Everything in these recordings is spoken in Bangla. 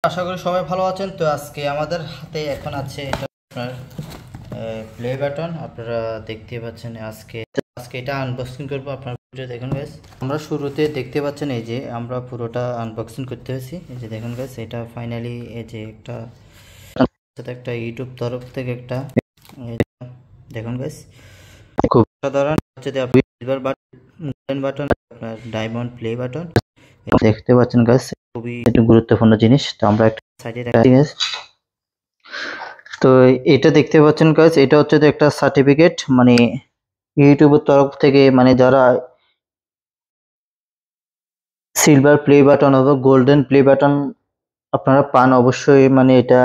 আশা করি সবাই ভালো আছেন। তো আজকে আমাদের হাতে এখন আছে এটা আপনার প্লে বাটন, আপনারা দেখতে পাচ্ছেন। আজকে এটা আনবক্সিং করবো, আপনার ভিডিও দেখুন গাইস। আমরা শুরুতে দেখতে পাচ্ছেন এই যে আমরা পুরোটা আনবক্সিং করতে হয়েছি। এই যে দেখুন গাইস, এটা ফাইনালি এই যে একটা ইউটিউব তরফ থেকে একটা দেখুন গাইস, খুব সাধারণ হচ্ছে যে আপনি সিলভার বাটন, গোল্ডেন বাটন, আপনার ডায়মন্ড প্লে বাটন দেখতে পাচ্ছেন গাইস। খুবই গুরুত্বপূর্ণ জিনিস। তো আমরা একটা সাইডে রাখছি গাইস। তো এটা দেখতে পাচ্ছেন গাইস, এটা হচ্ছে যে একটা সার্টিফিকেট, মানে ইউটিউবের তরফ থেকে, মানে যারা সিলভার প্লে বাটন অথবা গোল্ডেন প্লে বাটন আপনারা পান, অবশ্যই মানে এটা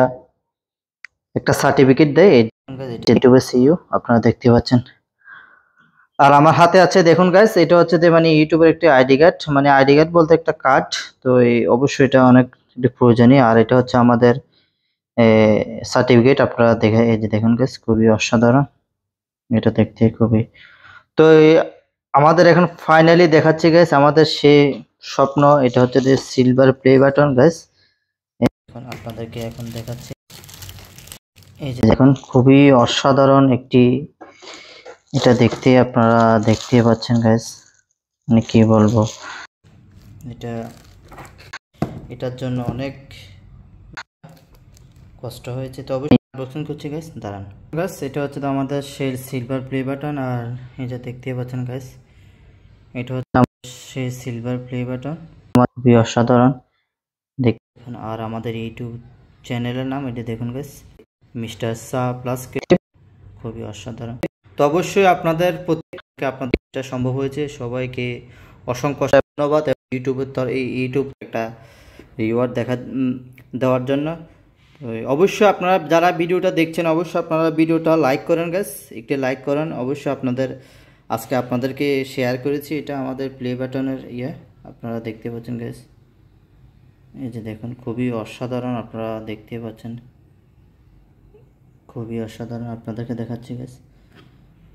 একটা সার্টিফিকেট দেয়। ইউটিউবের সিইও আপনারা দেখতে পাচ্ছেন। আর আমার হাতে আছে দেখুন গাইস, এটা হচ্ছে যে মানে ইউটিউবের একটা আইডি কার্ড, মানে আইডি কার্ড বলতে একটা কার্ড। তো অবশ্যই এটা অনেক প্রয়োজনীয়। আর এটা হচ্ছে আমাদের সার্টিফিকেট, আপনারা দেখে এই যে দেখুন গাইস, খুবই অসাধারণ, এটা দেখতে খুবই। তো আমাদের এখন ফাইনালি দেখাচ্ছি গাইস আমাদের সেই স্বপ্ন, এটা হচ্ছে যে সিলভার প্লে বাটন গাইস। এখন আপনাদেরকে এখন দেখাচ্ছি, এই যে দেখুন, খুবই অসাধারণ একটি, এটা দেখতে আপনারা দেখতে পাচ্ছেন গাইস, মানে কি বলবো, এটার জন্য অনেক কষ্ট হয়েছে। তবে আনবক্সিং করছি গাইস, দাঁড়ান গাইস। এটা হচ্ছে তো আমাদের সেই সিলভার প্লে বাটন, আর এটা দেখতে পাচ্ছেন গাইস, এটা হচ্ছে সেই সিলভার প্লে বাটন, খুবই অসাধারণ দেখুন। আর আমাদের ইউটিউব চ্যানেলের নাম এটা দেখুন guys, mister Shah plus creative, খুবই অসাধারণ। তো অবশ্যই আপনাদের প্রত্যেককে আপনাদের এটা সম্ভব হয়েছে, সবাইকে অসংখ্য ধন্যবাদ। ইউটিউবের এই ইউটিউব একটা রিওয়ার্ড দেওয়ার জন্য। অবশ্যই আপনারা যারা ভিডিওটা দেখছেন, অবশ্যই আপনারা ভিডিওটা লাইক করেন গাইস, একটু লাইক করেন। অবশ্যই আজকে আপনাদেরকে শেয়ার করেছি, এটা আমাদের প্লে বাটনের আপনারা দেখতে পাচ্ছেন গাইস, এই যে দেখুন, খুবই অসাধারণ, আপনারা দেখতে পাচ্ছেন, খুবই অসাধারণ, আপনাদেরকে দেখাচ্ছি গাইস।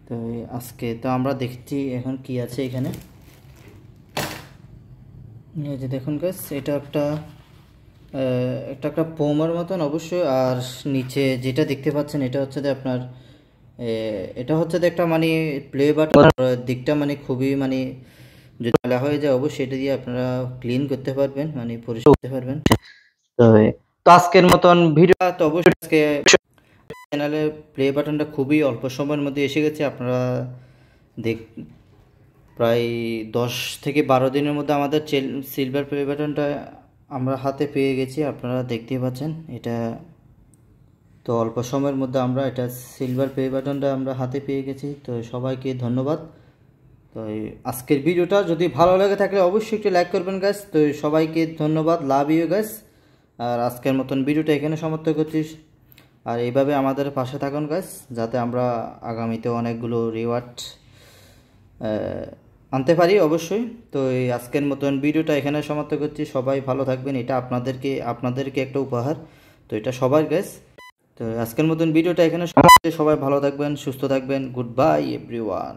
তো আজকে তো আমরা দেখছি এখন কি আছে এখানে, এই যে দেখুন গাইস, এটা একটা পোমার মতন অবশ্যই। আর নিচে যেটা দেখতে পাচ্ছেন, এটা হচ্ছে যে আপনার এটা হচ্ছে যে একটা মানে প্লে বাটন দিকটা, মানে খুবই মানে যদি ময়লা হয়ে যায় অবশ্যই এটা দিয়ে আপনারা ক্লিন করতে পারবেন, মানে পরিষ্কার করতে পারবেন। তো আজকের মতন ভিডিও, তো অবশ্যই আজকে চ্যানেলে প্লে বাটনটা খুবই অল্প সময়ের মধ্যে এসে গেছে। আপনারা প্রায় 10 থেকে 12 দিনের মধ্যে আমাদের সিলভার প্লে বাটনটা আমরা হাতে পেয়ে গেছি, আপনারা দেখতেই পাচ্ছেন। এটা তো অল্প সময়ের মধ্যে আমরা এটা সিলভার প্লে বাটনটা আমরা হাতে পেয়ে গেছি। তো সবাইকে ধন্যবাদ। তো আজকের ভিডিওটা যদি ভালো লাগে থাকলে অবশ্যই একটু লাইক করবেন গাইস। তো সবাইকে ধন্যবাদ, লাভ ইউ গাইস। আর আজকের মতন ভিডিওটা এখানে সমাপ্ত করছি। আর এইভাবে আমাদের পাশে থাকুন গাইস, যাতে আমরা আগামীতে অনেকগুলো রিওয়ার্ড আনতে পারি অবশ্যই। তো এই আজকের মতন ভিডিওটা এখানে সমাপ্ত করছি। সবাই ভালো থাকবেন, এটা আপনাদেরকে একটা উপহার, তো এটা সবার গাইস। তো আজকের মতন ভিডিওটা এখানে সবাই ভালো থাকবেন, সুস্থ থাকবেন। Good bye everyone.